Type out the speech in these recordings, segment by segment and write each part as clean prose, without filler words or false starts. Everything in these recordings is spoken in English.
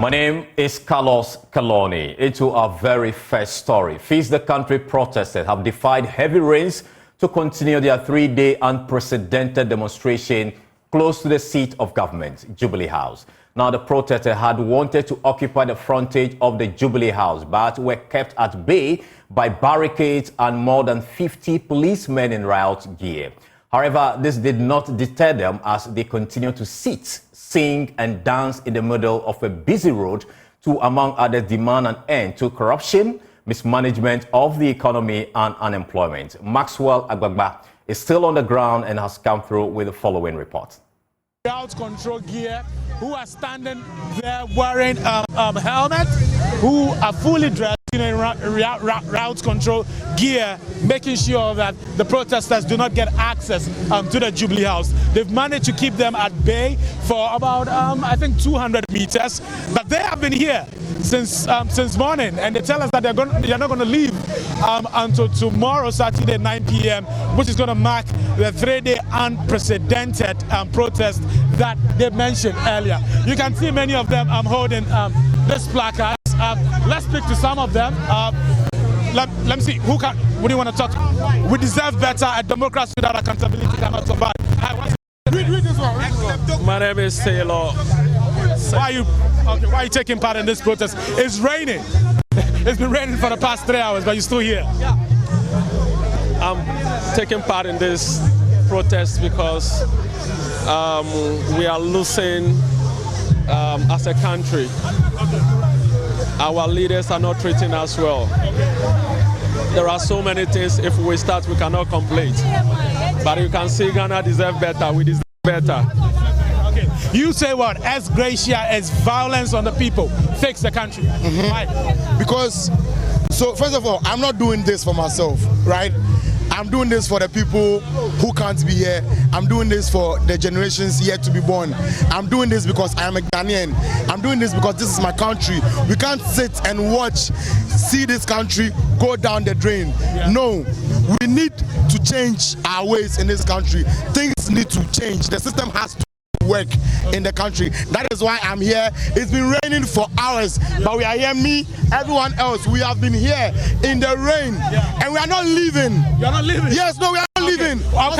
My name is Carlos Kaloni. Into our very first story. Feast the Country protesters have defied heavy rains to continue their three-day unprecedented demonstration close to the seat of government, Jubilee House. Now, the protesters had wanted to occupy the frontage of the Jubilee House, but were kept at bay by barricades and more than 50 policemen in riot gear. However, this did not deter them as they continued to sit, sing and dance in the middle of a busy road to, among others, demand an end to corruption, mismanagement of the economy and unemployment. Maxwell Agbagba is still on the ground and has come through with the following report. Crowd control gear, who are standing there wearing helmets, who are fully dressed in route control gear, making sure that the protesters do not get access to the Jubilee House. They've managed to keep them at bay for about, I think, 200 meters. But they have been here since morning, and they tell us that they're not going to leave until tomorrow, Saturday, 9 p.m., which is going to mark the three-day unprecedented protest that they mentioned earlier. You can see many of them holding this placard. Let's speak to some of them. Let me see. What do you want to talk to? We deserve better. A democracy without accountability cannot survive. Read this one. My name is Taylor. Why are you taking part in this protest? It's raining. It's been raining for the past 3 hours, but you're still here. I'm taking part in this protest because we are losing as a country. Our leaders are not treating us well. There are so many things. If we start, we cannot complain. But you can see Ghana deserve better. We deserve better. Okay. You say what? As Gracia as violence on the people fix the country. Why? Because, so first of all, I'm not doing this for myself, right? I'm doing this for the people who can't be here. I'm doing this for the generations yet to be born. I'm doing this because I am a Ghanaian. I'm doing this because this is my country. We can't sit and see this country go down the drain. Yeah. No, we need to change our ways in this country. Things need to change. The system has to work in the country. That is why I'm here. It's been raining for hours, but we are here, me, everyone else. We have been here in the rain, and we are not leaving. You're not leaving? Yes, no, we are not leaving. I'll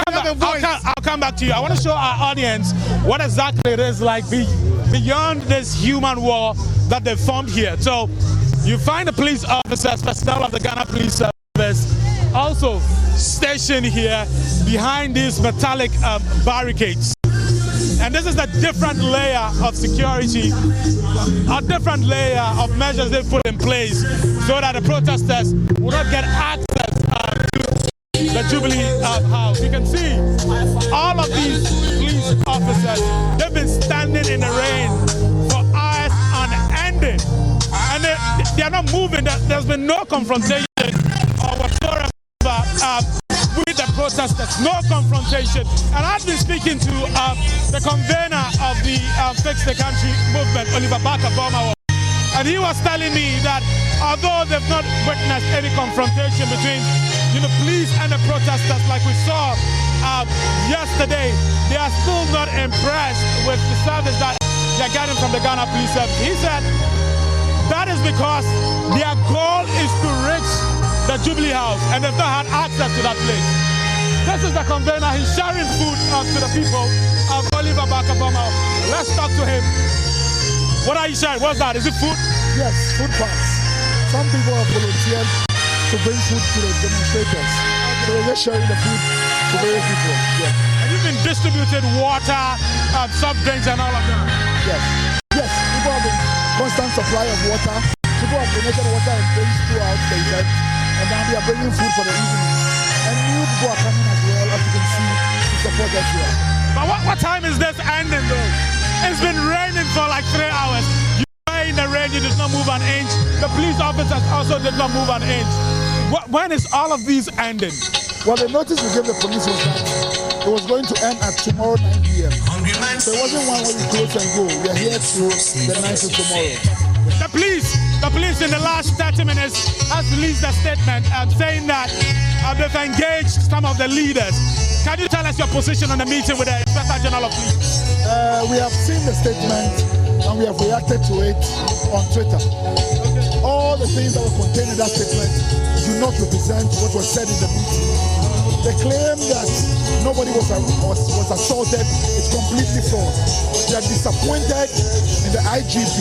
come back to you. I want to show our audience what exactly it is like beyond this human wall that they formed here. So you find the police officers, personnel of the Ghana Police Service, also stationed here behind these metallic barricades. And this is a different layer of security, a different layer of measures they put in place so that the protesters will not get access to the Jubilee House. You can see all of these police officers, they've been standing in the rain for hours unending. And they are not moving. There's been no confrontation or whatsoever with the protesters, no confrontation. And I've been speaking to the convener of the Fix the Country movement, Oliver Barker-Boma, and he was telling me that although they've not witnessed any confrontation between the police and the protesters like we saw yesterday, they are still not impressed with the service that they're getting from the Ghana Police Service. He said that is because their goal is to reach the Jubilee House, and they've not had access to that place. This is the convener. He's sharing food to the people of Oliver Barker-Boma. Let's talk to him. What are you sharing? What's that? Is it food? Yes, food packs. Some people have volunteered to bring food to the demonstrators. So they're just sharing the food to various people. Yeah. And you've been distributed water, soft drinks, and all of that? Yes. Yes, people have a constant supply of water. People have donated water and drinks throughout the event. And now they are bringing food for the evening. And new people are coming as well, as you can see, to support us here. But what time is this ending though? It's been raining for like 3 hours. You were in the rain, you did not move an inch. The police officers also did not move an inch. When is all of these ending? Well, the notice we gave the police was that it was going to end at tomorrow 9 p.m. So it wasn't one where we close and go. We are here to the 9th of tomorrow. The police in the last 30 minutes has released a statement saying that they've engaged some of the leaders. Can you tell us your position on the meeting with the Inspector General of Police? We have seen the statement and we have reacted to it on Twitter. All the things that were contained in that statement do not represent what was said in the meeting. The claim that nobody was assaulted is completely false. They are disappointed in the IGP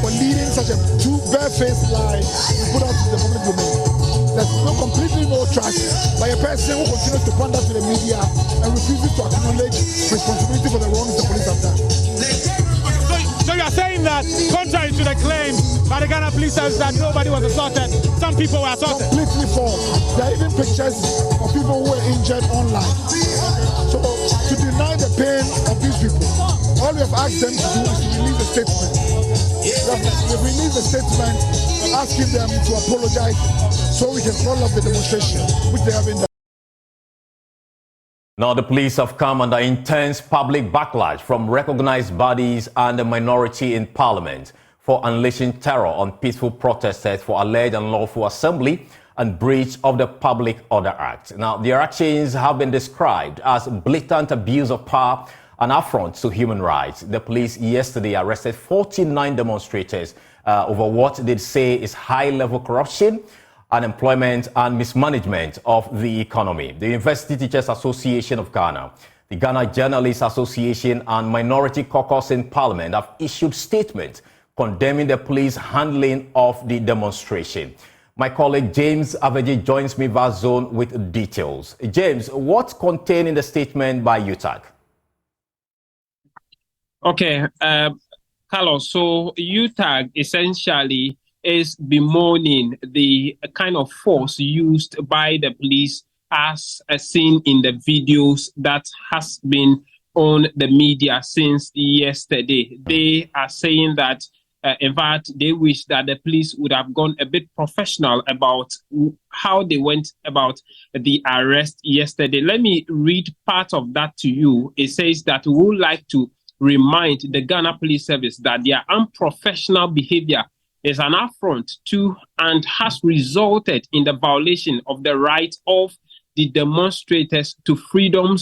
for leading such a bare-faced lie to put out in the public domain. There's completely no trust by a person who continues to pander to the media and refuses to acknowledge responsibility for the wrongs the police have done. So you are saying that, contrary to the claim by the Ghana police service that nobody was assaulted, some people were assaulted? Completely false. There are even pictures of people who were injured online. So to deny the pain of these people, all we have asked them to do is to release a statement. We've released a statement asking them to apologize so we can call off the demonstration, which they have been done. Now, the police have come under intense public backlash from recognized bodies and the minority in parliament for unleashing terror on peaceful protesters for alleged unlawful assembly and breach of the Public Order Act. Now, their actions have been described as blatant abuse of power and affront to human rights. The police yesterday arrested 49 demonstrators over what they say is high-level corruption, unemployment and mismanagement of the economy. The University Teachers Association of Ghana, the Ghana Journalists Association and Minority Caucus in Parliament have issued statements condemning the police handling of the demonstration. My colleague James Aveji joins me via Zone with details. James, what's contained in the statement by UTAG? Okay, Carlos, so UTAG essentially is bemoaning the kind of force used by the police as seen in the videos that has been on the media since yesterday. They are saying that, in fact, they wish that the police would have gone a bit professional about how they went about the arrest yesterday. Let me read part of that to you. It says that we would like to remind the Ghana Police Service that their unprofessional behavior is an affront to and has resulted in the violation of the right of the demonstrators to freedom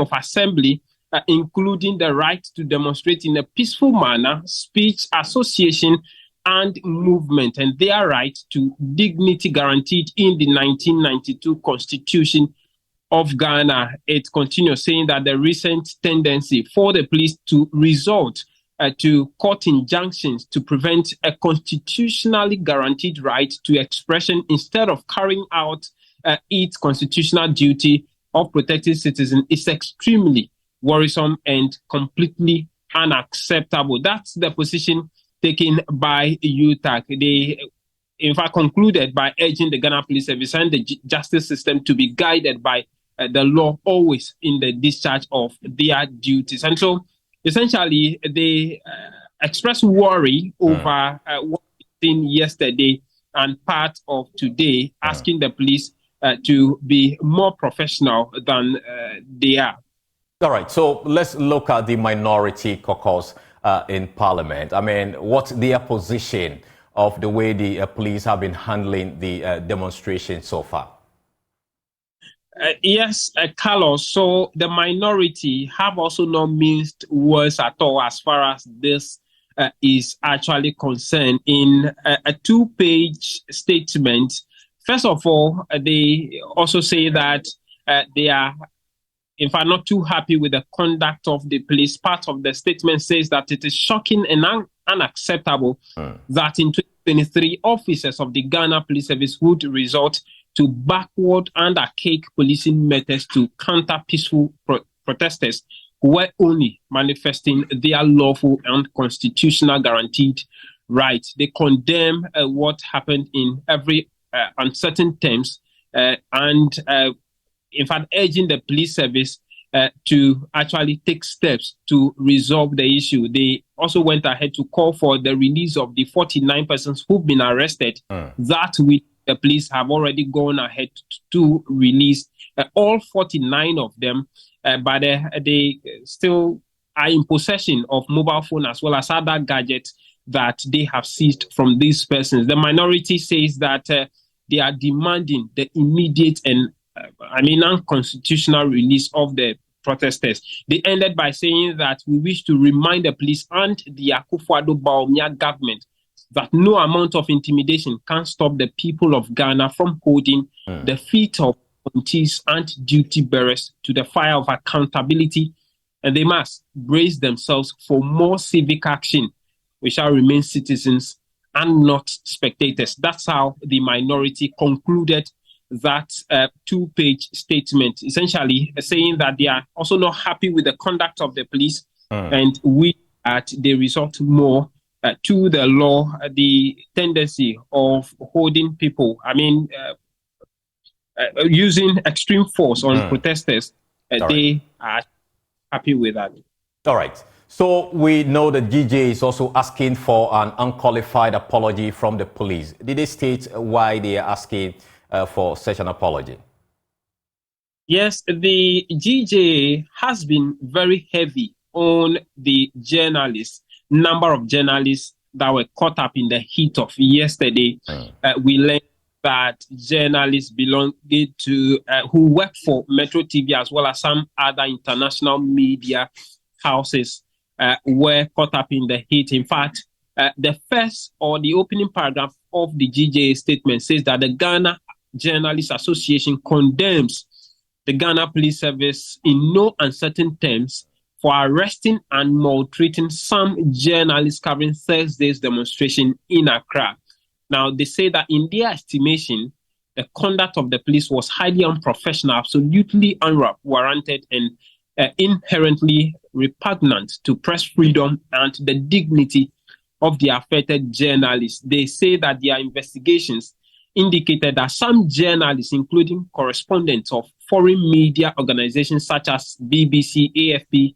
of assembly, including the right to demonstrate in a peaceful manner, speech, association, and movement, and their right to dignity guaranteed in the 1992 Constitution of Ghana. It continues saying that the recent tendency for the police to resort to court injunctions to prevent a constitutionally guaranteed right to expression instead of carrying out its constitutional duty of protecting citizens is extremely worrisome and completely unacceptable. That's the position taken by UTAG. They, in fact, concluded by urging the Ghana Police Service and the justice system to be guided by the law, always in the discharge of their duties. And so, essentially, they expressed worry over what we seen yesterday and part of today, asking the police to be more professional than they are. All right, so let's look at the minority caucus in Parliament. I mean, what's their position of the way the police have been handling the demonstration so far? Yes, Carlos. So the minority have also not minced words at all as far as this is actually concerned. In a two-page statement, first of all, they also say that they are, in fact, not too happy with the conduct of the police. Part of the statement says that it is shocking and unacceptable that in 2023, officers of the Ghana Police Service would resort to backward and archaic policing methods to counter peaceful protesters who were only manifesting their lawful and constitutional guaranteed rights. They condemn what happened in every uncertain terms and in fact, urging the police service to actually take steps to resolve the issue. They also went ahead to call for the release of the 49 persons who've been arrested. That week, the police have already gone ahead to release all 49 of them, but they still are in possession of mobile phone as well as other gadgets that they have seized from these persons. The minority says that they are demanding the immediate and unconstitutional release of the protesters. They ended by saying that we wish to remind the police and the Akufo-Addo Bawumia government that no amount of intimidation can stop the people of Ghana from holding the feet of appointees and duty bearers to the fire of accountability, and they must brace themselves for more civic action. We shall remain citizens and not spectators. That's how the minority concluded that two-page statement, essentially saying that they are also not happy with the conduct of the police, and they resort more to the law, the tendency of holding people, using extreme force on protesters. They are happy with that. All right. So we know the GJ is also asking for an unqualified apology from the police. Did they state why they are asking for such an apology? Yes, the GJ has been very heavy on the number of journalists that were caught up in the heat of yesterday. We learned that journalists belonging to who work for Metro TV as well as some other international media houses were caught up in the heat. In fact, the first or the opening paragraph of the GJA statement says that the Ghana Journalists Association condemns the Ghana Police Service in no uncertain terms for arresting and maltreating some journalists covering Thursday's demonstration in Accra. Now, they say that in their estimation, the conduct of the police was highly unprofessional, absolutely unwarranted, and inherently repugnant to press freedom and the dignity of the affected journalists. They say that their investigations indicated that some journalists, including correspondents of foreign media organizations such as BBC, AFP,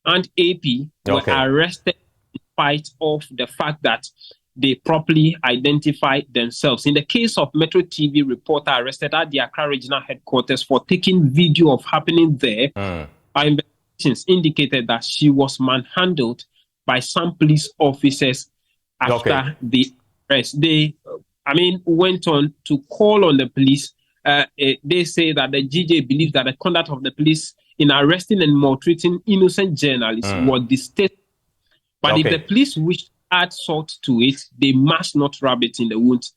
and AP, were arrested in spite of the fact that they properly identified themselves. In the case of Metro TV reporter arrested at the Accra Regional Headquarters for taking video of happening there, our investigations indicated that she was manhandled by some police officers after the arrest. They, went on to call on the police. They say that the GJ believes that the conduct of the police in arresting and maltreating innocent journalists was distasteful. But if the police wish to add salt to it, they must not rub it in the wounds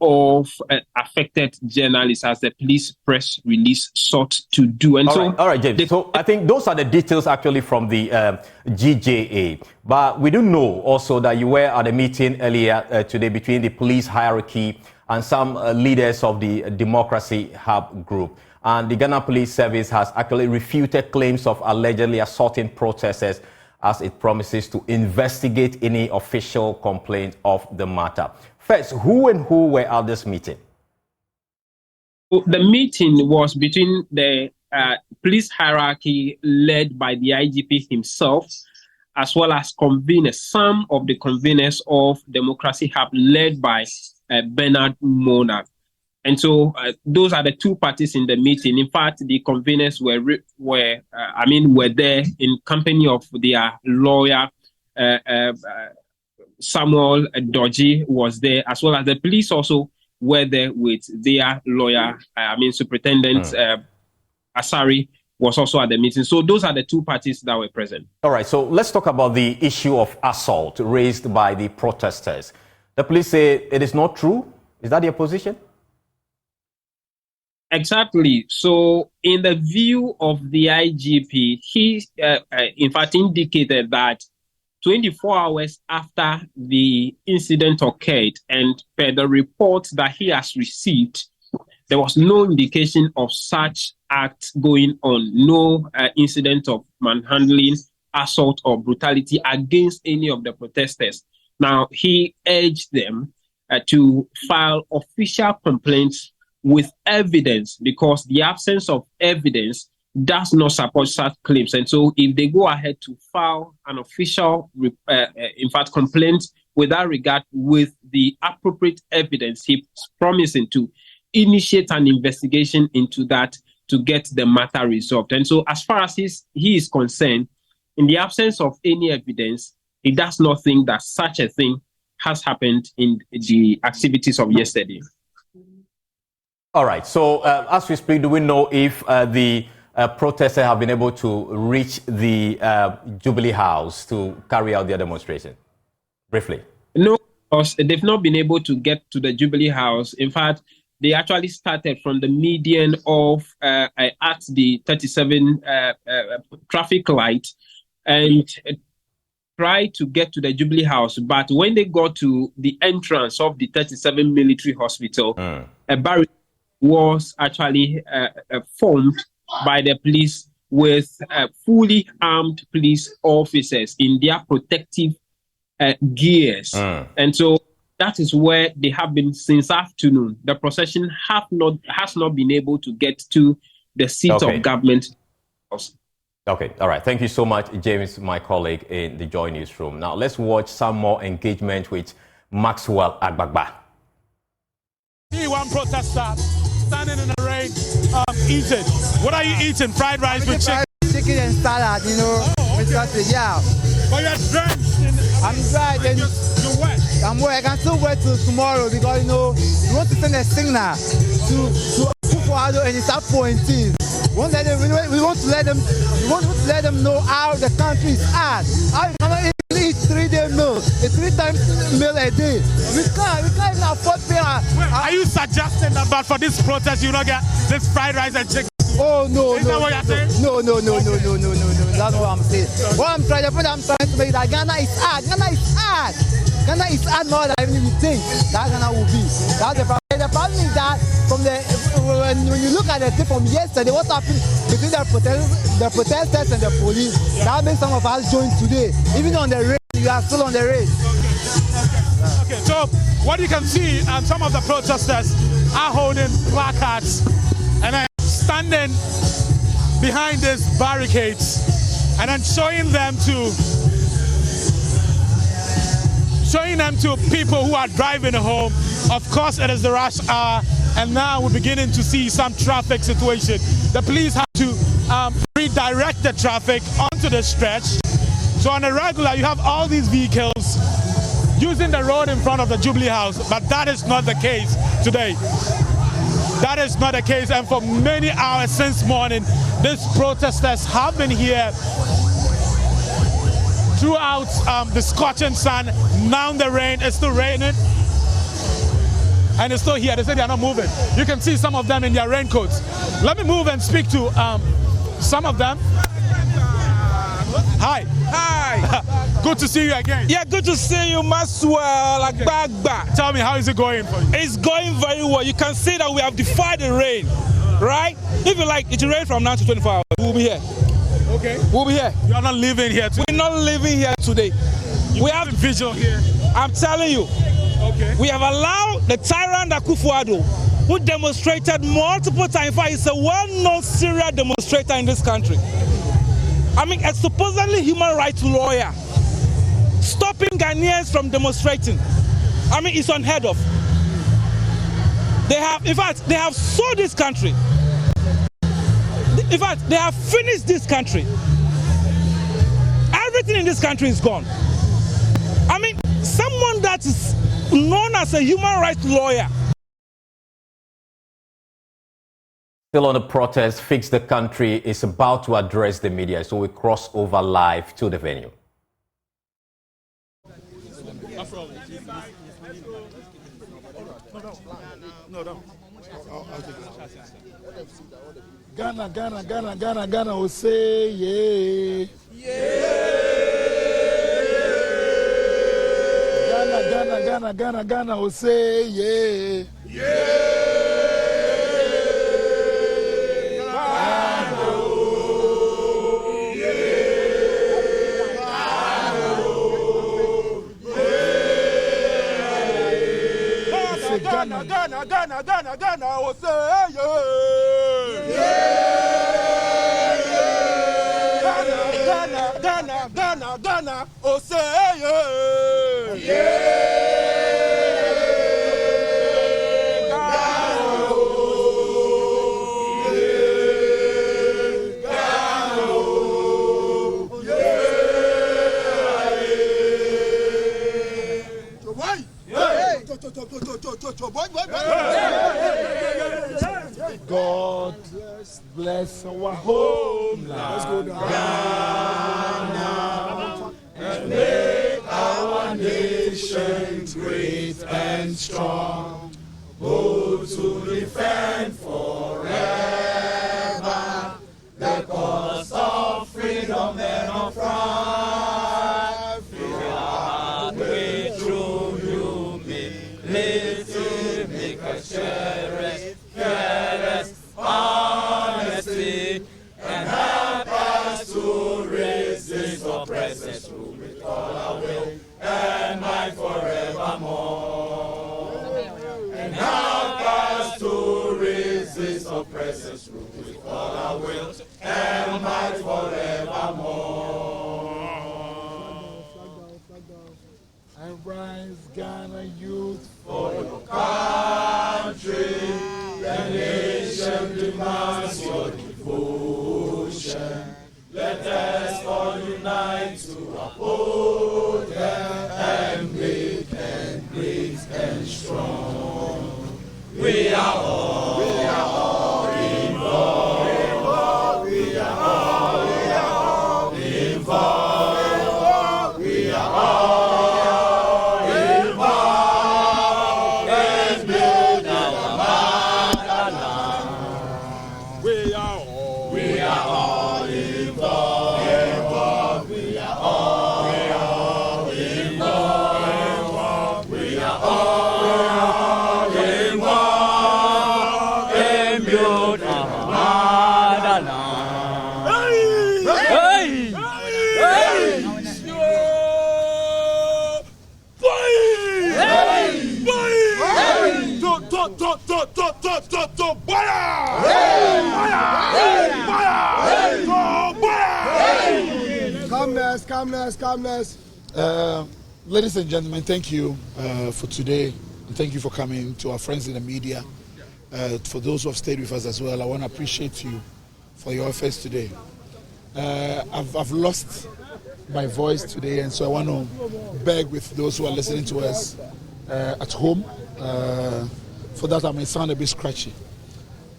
of affected journalists, as the police press release sought to do. And all right, James. So I think those are the details actually from the GJA. But we do know also that you were at a meeting earlier today between the police hierarchy and some leaders of the Democracy Hub group. And the Ghana Police Service has actually refuted claims of allegedly assaulting protesters, as it promises to investigate any official complaint of the matter. First, who were at this meeting? The meeting was between the police hierarchy led by the IGP himself, as well as conveners, some of the conveners of Democracy Hub led by Bernard Mona. And so those are the two parties in the meeting. In fact, the conveners were there in company of their lawyer, Samuel Doji was there, as well as the police also were there with their lawyer, Superintendent Asari was also at the meeting. So those are the two parties that were present. All right, so let's talk about the issue of assault raised by the protesters. The police say it is not true. Is that their position? Exactly. So in the view of the IGP, he in fact indicated that 24 hours after the incident occurred, and per the report that he has received, there was no indication of such acts going on, no incident of manhandling, assault, or brutality against any of the protesters. Now, he urged them to file official complaints with evidence, because the absence of evidence does not support such claims. And so if they go ahead to file an official, complaint with that regard with the appropriate evidence, he's promising to initiate an investigation into that to get the matter resolved. And so as far as he is concerned, in the absence of any evidence, he does not think that such a thing has happened in the activities of yesterday. All right. So as we speak, do we know if the protesters have been able to reach the Jubilee House to carry out their demonstration? Briefly. No, because they've not been able to get to the Jubilee House. In fact, they actually started from the median of at the 37 traffic light and tried to get to the Jubilee House. But when they got to the entrance of the 37 military hospital, a barrier was actually formed by the police with fully armed police officers in their protective gears. And so that is where they have been since afternoon. The procession has not been able to get to the seat of government. Okay, all right. Thank you so much, James, my colleague in the Joy Newsroom. Now let's watch some more engagement with Maxwell Agbagba. See one protester standing in the rain, eating. What are you eating? Fried rice with chicken? Chicken and salad, you know. Yeah. But you're drenched. I'm dry. Then you're wet. I'm wet. I can still wait till tomorrow because, you know, we want to send a signal to Kufuado and his appointees. We want to let them know how the country is at. How you cannot even eat 3-day meal, a 3 times meal a day. We can't even afford pay. Are you suggesting that but for this protest you don't get this fried rice and chicken? Oh no, Is that what you're saying? No. That's what I'm saying. The point I'm trying to make that Ghana is hard. Ghana is hard more than even you think that Ghana will be. That's the problem. The problem is that when you look at the thing from yesterday, what happened between the protesters and the police, that makes some of us join today. Even on the race, you are still on the race. Okay, so what you can see, some of the protesters are holding placards and then standing behind these barricades and then showing them to people who are driving home. Of course, it is the rush hour, and now we're beginning to see some traffic situation. The police have to redirect the traffic onto the stretch. So on a regular, you have all these vehicles using the road in front of the Jubilee House, but that is not the case today. That is not the case, and for many hours since morning, these protesters have been here throughout the scorching sun. Now the rain is still raining, and it's still here. They say they are not moving. You can see some of them in their raincoats. Let me move and speak to some of them. Hi. Hi. Good to see you again. Yeah, good to see you, Maxwell Agbagba. Tell me, how is it going for you? It's going very well. You can see that we have defied the rain, right? If you like, it will rain from now to 24 hours. We'll be here. Okay. We'll be here. You are not living here today? We're not living here today. We have a visual here. I'm telling you. Okay. We have allowed the tyrant Akufo-Addo, who demonstrated multiple times. In fact, he's a well-known serial demonstrator in this country. I mean, a supposedly human rights lawyer stopping Ghanaians from demonstrating. I mean, it's unheard of. They have sold this country. In fact, they have finished this country. Everything in this country is gone. I mean, someone that is known as a human rights lawyer. Still on the protest, Fix the Country is about to address the media, so we cross over live to the venue. Ghana will say yeah. Ghana will say yeah. Ghana will say Ghana will say God bless is our homeland. Let's go down. Ghana, and make our nation great and strong, bold to defend forever the cause of freedom and of pride. Our way through humility, make us cherish honesty, and help us to resist oppressors, rule with all our will and might forevermore. And help us to resist oppressors, rule with all our will and might forevermore. And rise, Ghana youth, For your country, the nation demands your devotion. Let us all unite to uphold her and make her great and strong. We are all involved. We are all involved. We are all involved in building our motherland. We are all involved. We are all involved. We are all involved in building our motherland. Hey! Calmness. Ladies and gentlemen, thank you for today, and thank you for coming. To our friends in the media, for those who have stayed with us as well, I want to appreciate you for your efforts today. I've lost my voice today, and so I want to beg with those who are listening to us at home. For that, I may sound a bit scratchy.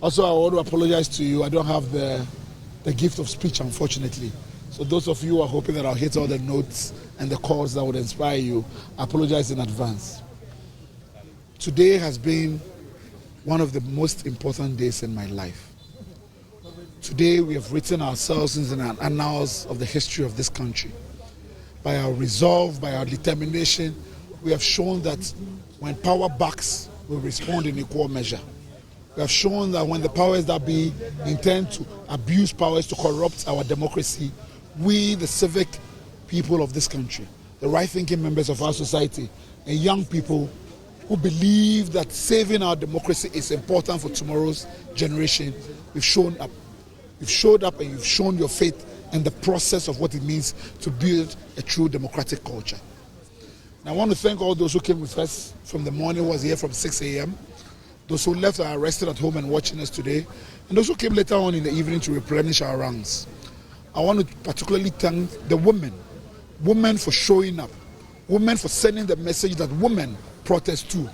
Also, I want to apologize to you. I don't have the gift of speech, unfortunately. So those of you who are hoping that I'll hit all the notes and the chords that would inspire you, I apologize in advance. Today has been one of the most important days in my life. Today we have written ourselves in the annals of the history of this country. By our resolve, by our determination, we have shown that when power backs, we respond in equal measure. We have shown that when the powers that be intend to abuse powers to corrupt our democracy, we, the civic people of this country, the right-thinking members of our society, and young people who believe that saving our democracy is important for tomorrow's generation, we've shown up. You've showed up and you've shown your faith in the process of what it means to build a true democratic culture. And I want to thank all those who came with us from the morning, was here from 6 a.m., those who left are rested at home and watching us today, and those who came later on in the evening to replenish our ranks. I want to particularly thank the women for showing up, women for sending the message that women protest too.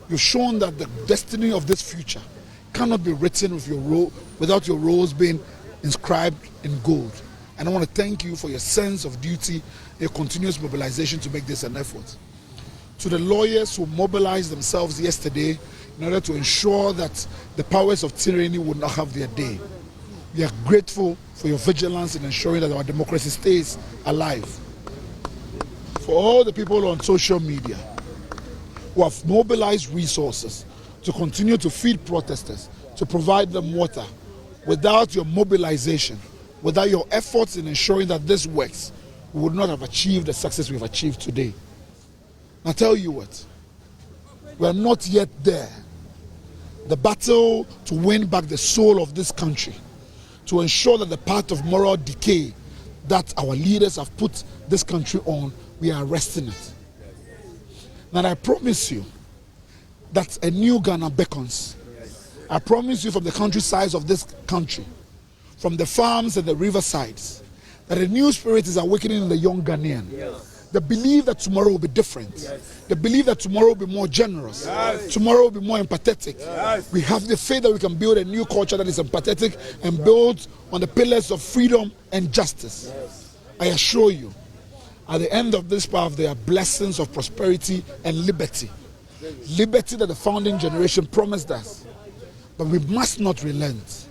You've shown that the destiny of this future cannot be written with your role, without your roles being inscribed in gold. And I want to thank you for your sense of duty, your continuous mobilization to make this an effort. To the lawyers who mobilized themselves yesterday in order to ensure that the powers of tyranny would not have their day. We are grateful for your vigilance in ensuring that our democracy stays alive. For all the people on social media who have mobilized resources to continue to feed protesters, to provide them water, without your mobilization, without your efforts in ensuring that this works, we would not have achieved the success we've achieved today. I'll tell you what, we are not yet there. The battle to win back the soul of this country, to ensure that the path of moral decay that our leaders have put this country on, we are arresting it. And I promise you that a new Ghana beckons. I promise you from the countrysides of this country, from the farms and the riversides, that a new spirit is awakening in the young Ghanaian. They believe that tomorrow will be different. They believe that tomorrow will be more generous. Tomorrow will be more empathetic. We have the faith that we can build a new culture that is empathetic and built on the pillars of freedom and justice. I assure you, at the end of this path, there are blessings of prosperity and liberty. Liberty that the founding generation promised us. But we must not relent,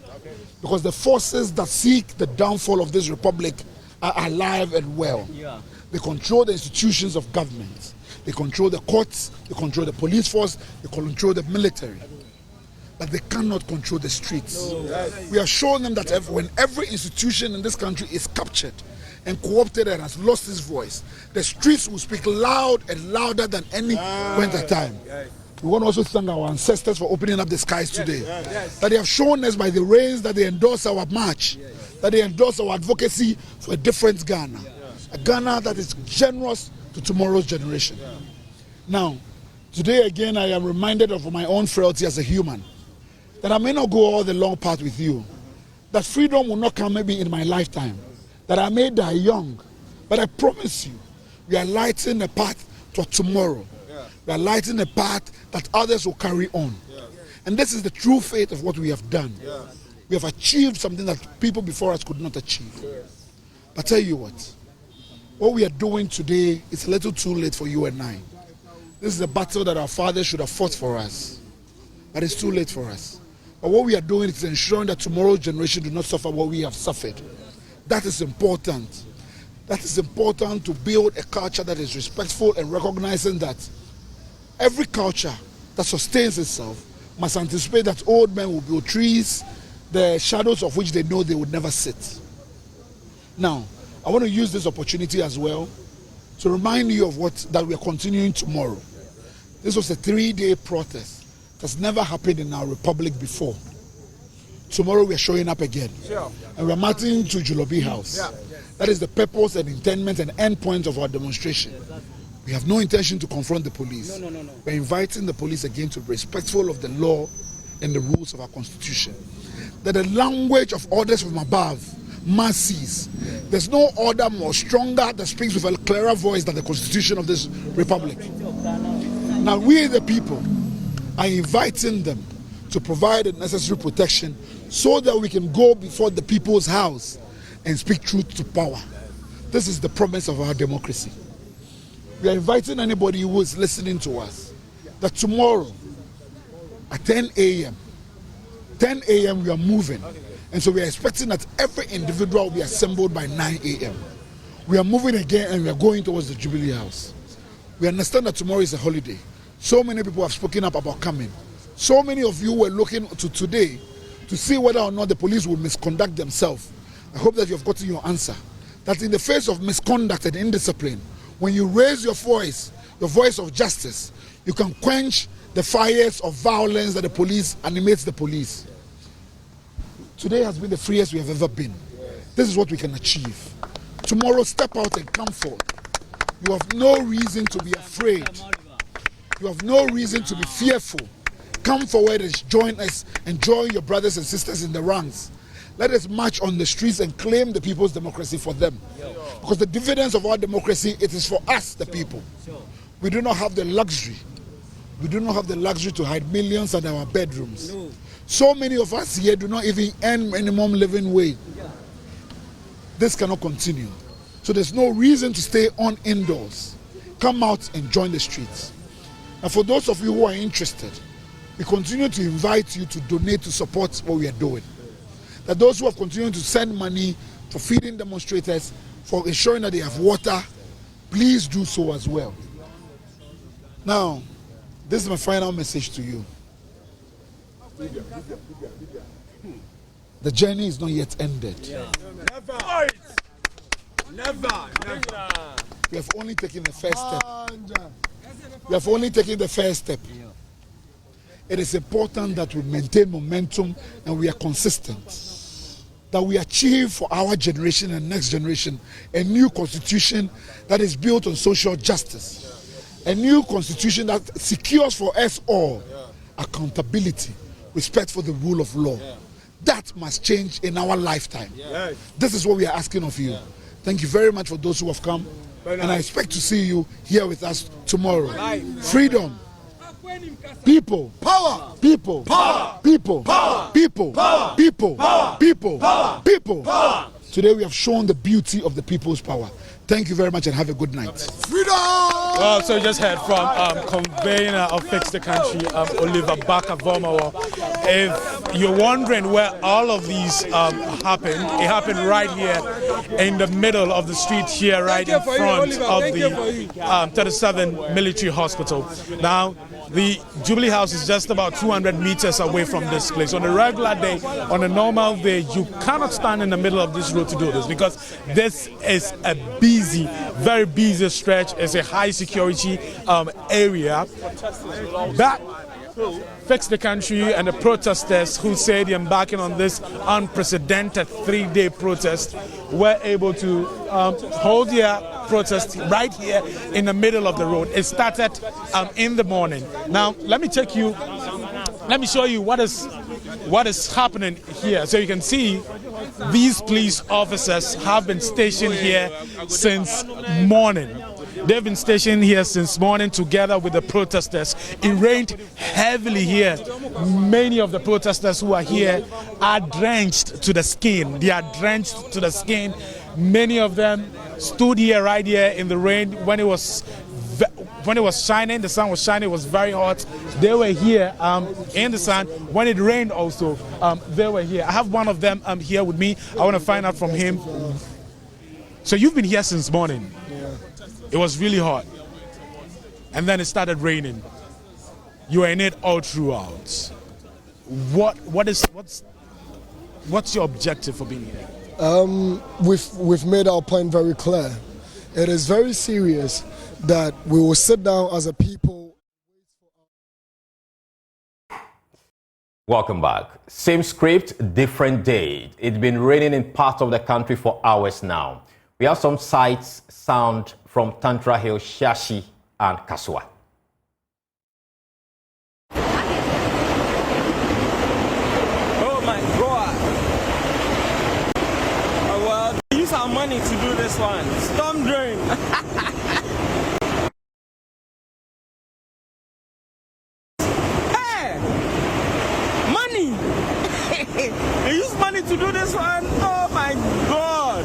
because the forces that seek the downfall of this republic are alive and well. They control the institutions of government. They control the courts, they control the police force, they control the military. But they cannot control the streets. We are showing them that when every institution in this country is captured and co-opted and has lost its voice, the streets will speak loud and louder than any point of time. We want to also thank our ancestors for opening up the skies today. That they have shown us by the rains that they endorse our march, that they endorse our advocacy for a different Ghana. A Ghana that is generous to tomorrow's generation. Now, today again I am reminded of my own frailty as a human. That I may not go all the long path with you. That freedom will not come maybe in my lifetime. That I may die young. But I promise you, we are lighting a path to tomorrow. We are lighting a path that others will carry on. And this is the true faith of what we have done. We have achieved something that people before us could not achieve. But I tell you what we are doing today is a little too late for you and I. This is a battle that our fathers should have fought for us. But it's too late for us. But what we are doing is ensuring that tomorrow's generation do not suffer what we have suffered. That is important. That is important to build a culture that is respectful and recognizing that every culture that sustains itself must anticipate that old men will build trees, the shadows of which they know they would never sit. Now, I want to use this opportunity as well to remind you of that we are continuing tomorrow. This was a 3-day protest that's never happened in our republic before. Tomorrow we are showing up again. And we are marching to Jubilee House. That is the purpose and intent and end point of our demonstration. We have no intention to confront the police. We're inviting the police again to be respectful of the law and the rules of our constitution. That the language of orders from above must cease. There's no order more stronger that speaks with a clearer voice than the constitution of this republic. Now we, the people, are inviting them to provide the necessary protection so that we can go before the people's house and speak truth to power. This is the promise of our democracy. We are inviting anybody who is listening to us that tomorrow at 10 a.m. we are moving. And so we are expecting that every individual will be assembled by 9 a.m. We are moving again and we are going towards the Jubilee House. We understand that tomorrow is a holiday. So many people have spoken up about coming. So many of you were looking to today to see whether or not the police will misconduct themselves. I hope that you have gotten your answer. That in the face of misconduct and indiscipline, when you raise your voice of justice, you can quench the fires of violence that the police animates the police. Today has been the freest we have ever been. This is what we can achieve. Tomorrow, step out and come forward. You have no reason to be afraid. You have no reason to be fearful. Come forward and join us and join your brothers and sisters in the ranks. Let us march on the streets and claim the people's democracy for them. Because the dividends of our democracy, it is for us, the people. We do not have the luxury. We do not have the luxury to hide millions in our bedrooms. So many of us here do not even earn minimum living wage. This cannot continue. So there's no reason to stay on indoors. Come out and join the streets. And for those of you who are interested, we continue to invite you to donate to support what we are doing. That those who have continued to send money for feeding demonstrators, for ensuring that they have water, please do so as well. Now, this is my final message to you. The journey is not yet ended. Never. We have only taken the first step. We have only taken the first step. It is important that we maintain momentum and we are consistent. That we achieve for our generation and next generation a new constitution that is built on social justice. A new constitution that secures for us all accountability, respect for the rule of law. That must change in our lifetime. This is what we are asking of you. Thank you very much for those who have come. And I expect to see you here with us tomorrow. Freedom. People. Power. People. Power. People. Power. People. Power. People. Power. People. Power. People. Power. Today we have shown the beauty of the people's power. Thank you very much and have a good night. Freedom! Well, so you just heard from convener of Fix the Country, Oliver Baka-Vomawo. If you're wondering where all of these happened, it happened right here in the middle of the street here, right in front of the 37 Military Hospital. Now, the Jubilee House is just about 200 meters away from this place. On a regular day, on a normal day, you cannot stand in the middle of this road to do this because this is a busy, very busy stretch. It's a high security area. But Fix the Country and the protesters who say they're embarking on this unprecedented 3-day protest were able to hold their protest right here in the middle of the road. It started in the morning. Now, let me show you what is happening here. So you can see these police officers have been stationed here since morning. They've been stationed here since morning together with the protesters. It rained heavily here. Many of the protesters who are here are drenched to the skin. They are drenched to the skin. Many of them stood here right here in the rain when it was shining. The sun was shining. It was very hot. They were here in the sun. When it rained also, they were here. I have one of them here with me. I want to find out from him. So you've been here since morning. It was really hot. And then it started raining. You were in it all throughout. What's your objective for being here? We've made our point very clear. It is very serious that we will sit down as a people. Welcome back. Same script, different day. It's been raining in parts of the country for hours now. We have some sights, sound from Tantra Hill, Shashi, and Kasua. Oh my God! Well, they use our money to do this one. Storm drain. Hey, money! They use money to do this one. Oh my God!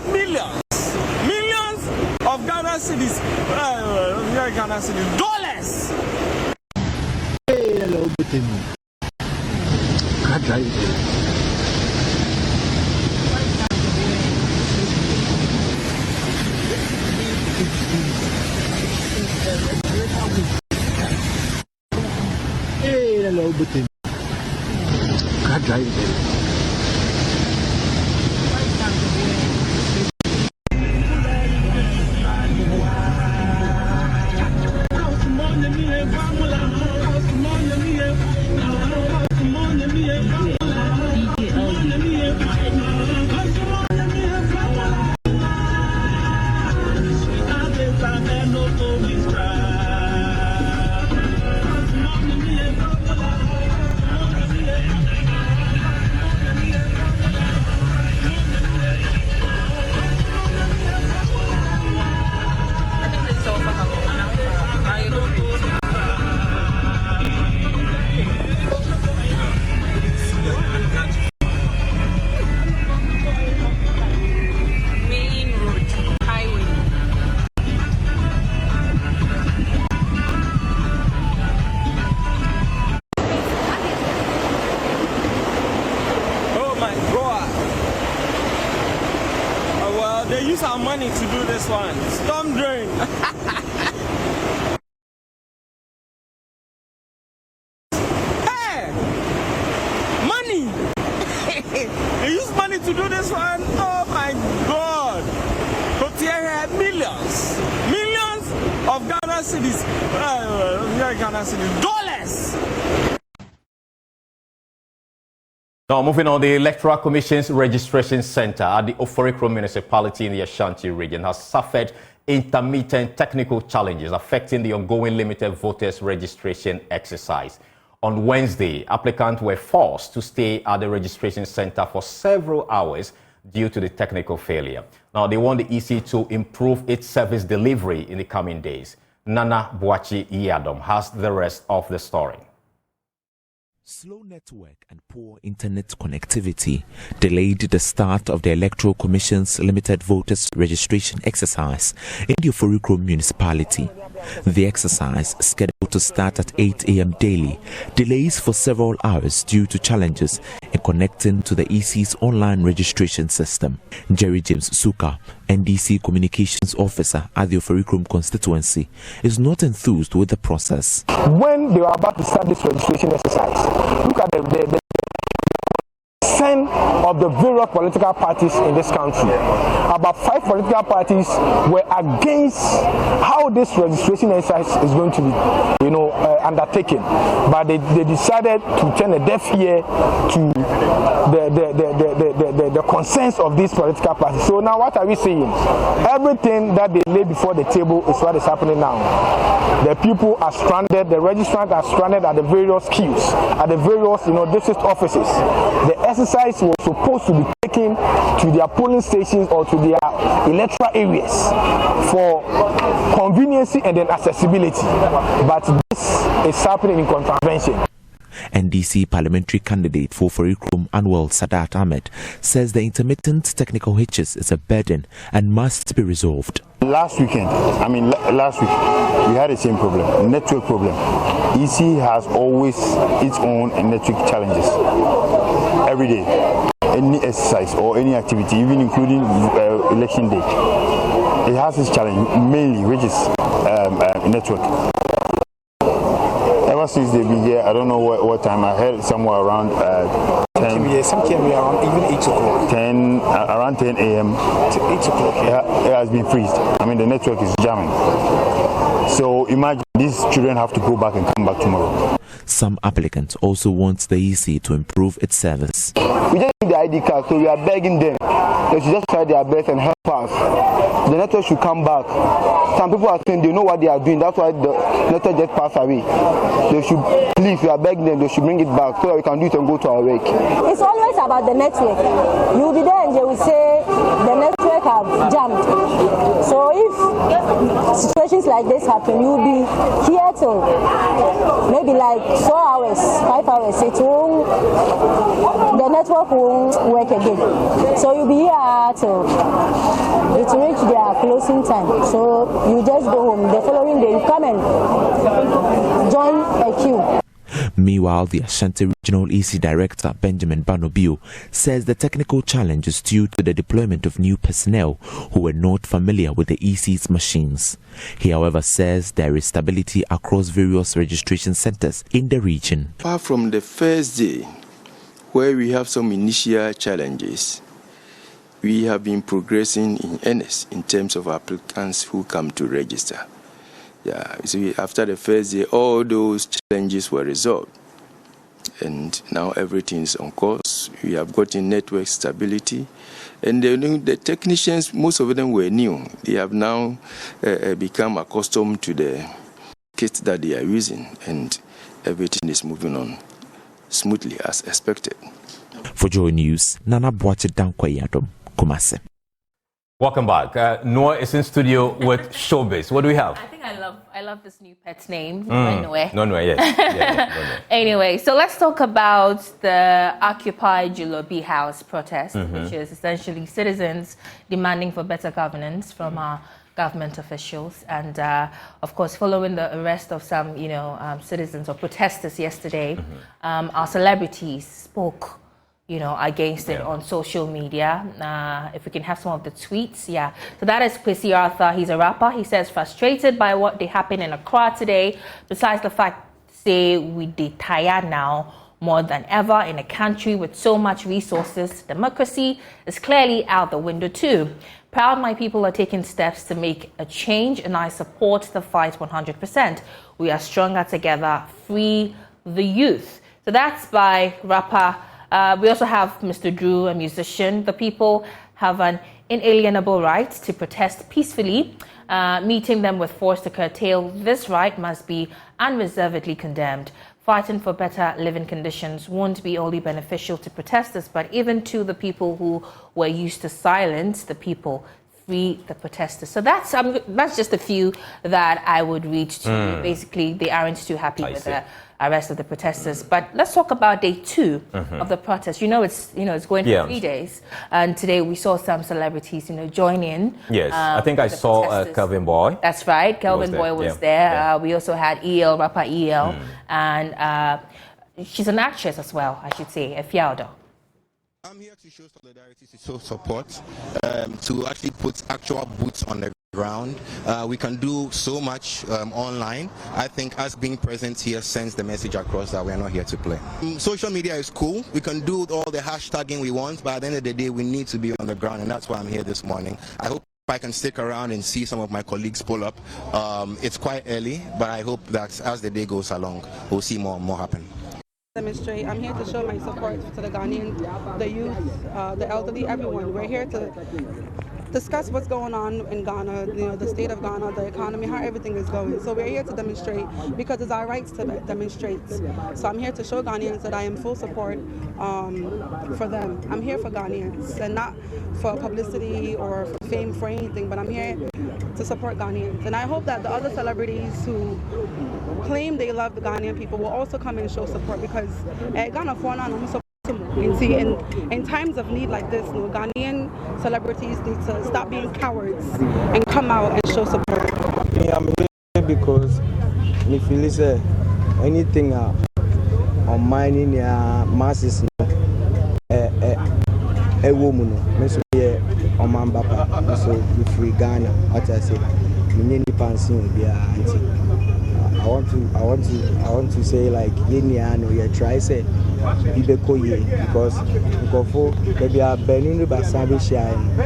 Millions. Of Ghana cedis, Ghana cedis, dollars. Hey, hello, Butin. They use our money to do this one. Storm drain. Hey! Money! They use money to do this one. Oh my God! Millions. Millions of Ghana cedis. Ghana cedis. Dollars! Now, moving on, the Electoral Commission's registration center at the Oforikro municipality in the Ashanti region has suffered intermittent technical challenges affecting the ongoing limited voters registration exercise. On Wednesday, applicants were forced to stay at the registration center for several hours due to the technical failure. Now, Now, they want the EC to improve its service delivery in the coming days. Nana Boachi Iyadom has the rest of the story. Slow network and poor internet connectivity delayed the start of the Electoral Commission's limited voters registration exercise in the Oforikrom municipality. The exercise, scheduled to start at 8 a.m. daily, delays for several hours due to challenges in connecting to the EC's online registration system. Jerry James Suka, NDC Communications Officer at the Oforikrom constituency, is not enthused with the process. When they were about to start this registration exercise, look at the percent of the various political parties in this country. About 5 political parties were against how this registration exercise is going to be, undertaken. But they decided to turn a deaf ear to the concerns of these political parties. So now what are we saying? Everything that they lay before the table is what is happening now. The people are stranded, the registrants are stranded at the various queues, at the various district offices. The exercise was supposed to be taken to their polling stations or to their electoral areas for convenience and then accessibility. But this is happening in contravention. NDC parliamentary candidate for Oforikrom Annual Sadat Ahmed says the intermittent technical hitches is a burden and must be resolved. Last week, we had the same problem, network problem. EC has always its own network challenges every day. Any exercise or any activity, even including election day, it has its challenge mainly, which is network. Ever since they've been here, I don't know what time. I heard somewhere around 10. Some came here around even 8 o'clock. Around 10 a.m. to 8 o'clock. It has been freezed. The network is jamming. So imagine these children have to go back and come back tomorrow. Some applicants also want the EC to improve its service. We just need the ID card, so we are begging them. They should just try their best and help us. The network should come back. Some people are saying they know what they are doing. That's why the network just passed away. They should, please, we are begging them, they should bring it back so that we can do it and go to our work. It's always about the network. You'll be there and they will say the network have jammed. So if situations like this happen, you'll be here till maybe like 4 hours, 5 hours. The network won't work again. So you'll be here till it reach their closing time. So you just go home. The following day you come and join a queue. Meanwhile, the Ashanti Regional EC Director, Benjamin Banobio, says the technical challenge is due to the deployment of new personnel who were not familiar with the EC's machines. He, however, says there is stability across various registration centers in the region. Apart from the first day, where we have some initial challenges, we have been progressing in earnest in terms of applicants who come to register. So after the first day, all those challenges were resolved. And now everything is on course. We have gotten network stability. And the technicians, most of them were new. They have now become accustomed to the kit that they are using. And everything is moving on smoothly as expected. For Joy News, Nana Boachi Iyadom, Kumasi. Welcome back. Noah is in studio with Showbiz. What do we have? I think I love this new pet's name, Noah. Noah, yes. Anyway, so let's talk about the Occupy Jubilee House protest, which is essentially citizens demanding for better governance from our government officials, and of course, following the arrest of some, citizens or protesters yesterday, our celebrities spoke against it on social media. If we can have some of the tweets. So that is Kwesi Arthur. He's a rapper. He says, frustrated by what happened in Accra today, besides the fact, say, we dey tired now more than ever in a country with so much resources. Democracy is clearly out the window too. Proud my people are taking steps to make a change, and I support the fight 100%. We are stronger together. Free the youth. So that's by rapper. We also have Mr. Drew, a musician. The people have an inalienable right to protest peacefully. Meeting them with force to curtail this right must be unreservedly condemned. Fighting for better living conditions won't be only beneficial to protesters, but even to the people who were used to silence the people free the protesters. So that's just a few that I would read to. Basically, they aren't too happy with the arrest of the protesters. But let's talk about day 2 of the protest. It's going for 3 days, and today we saw some celebrities, join in. Yes, I think I saw Kelvin Boy. That's right, Kelvin Boy was there. We also had rapper EL, and she's an actress as well, I should say, Efialdo. I'm here to show solidarity, to show support, to actually put actual boots on the ground. We can do so much online. I think us being present here sends the message across that we are not here to play. Social media is cool. We can do all the hashtagging we want, but at the end of the day, we need to be on the ground, and that's why I'm here this morning. I hope I can stick around and see some of my colleagues pull up. It's quite early, but I hope that as the day goes along, we'll see more and more happen. Demonstrate. I'm here to show my support to the Ghanaians, the youth, the elderly, everyone. We're here to discuss what's going on in Ghana, the state of Ghana, the economy, how everything is going. So we're here to demonstrate because it's our rights to demonstrate. So I'm here to show Ghanaians that I am full support for them. I'm here for Ghanaians and not for publicity or for fame, for anything, but I'm here to support Ghanaians. And I hope that the other celebrities who claim they love the Ghanaian people will also come and show support because Ghana for now, and see, in times of need like this, Ghanaian celebrities need to stop being cowards and come out and show support. I'm here because if you listen, anything on mining masses, a woman, on Mambapa, so if we Ghana, what I say, we pension be I want to say like you try say because maybe a Benin Basabi shine.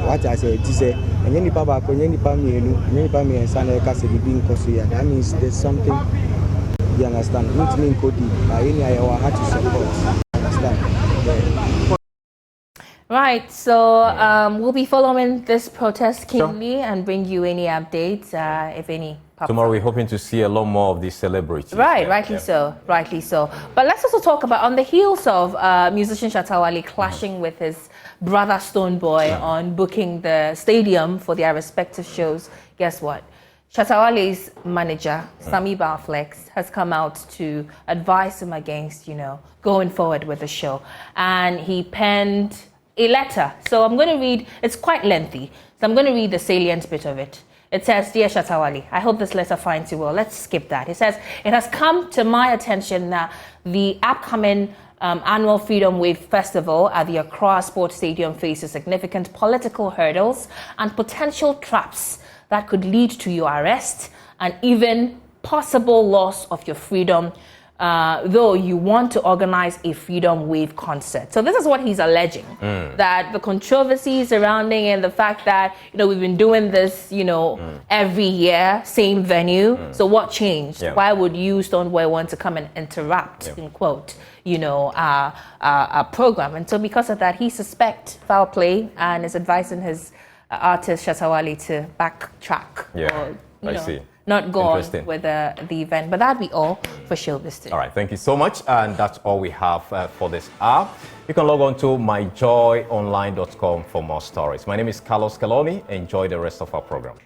What I say to say and any papa and son being considered. That means there's something you understand. Not mean Cody by any I had to support. Understand? Right, so we'll be following this protest keenly and bring you any updates, if any. Tomorrow we're hoping to see a lot more of these celebrities. Right, rightly so. But let's also talk about, on the heels of musician Shatta Wale clashing with his brother Stonebwoy on booking the stadium for their respective shows, guess what? Shatta Wale's manager, Sammy Barflex, has come out to advise him against, going forward with the show. And he penned a letter. So I'm going to read, it's quite lengthy, so I'm going to read the salient bit of it. It says, "Dear Shatta Wale, I hope this letter finds you well." Let's skip that. It says, "It has come to my attention that the upcoming annual Freedom Wave Festival at the Accra Sports Stadium faces significant political hurdles and potential traps that could lead to your arrest and even possible loss of your freedom, though you want to organize a Freedom Wave concert." So this is what he's alleging, that the controversy surrounding and the fact that, we've been doing this, every year, same venue. So what changed? Why would you, Stonebwoy, want to come and interrupt, in quote, our program? And so because of that, he suspects foul play and is advising his artist Shatta Wale to backtrack. I see. Not go on with the event. But that'd be all for Showbiz today. All right, thank you so much. And that's all we have for this hour. You can log on to myjoyonline.com for more stories. My name is Carlos Caloni. Enjoy the rest of our program.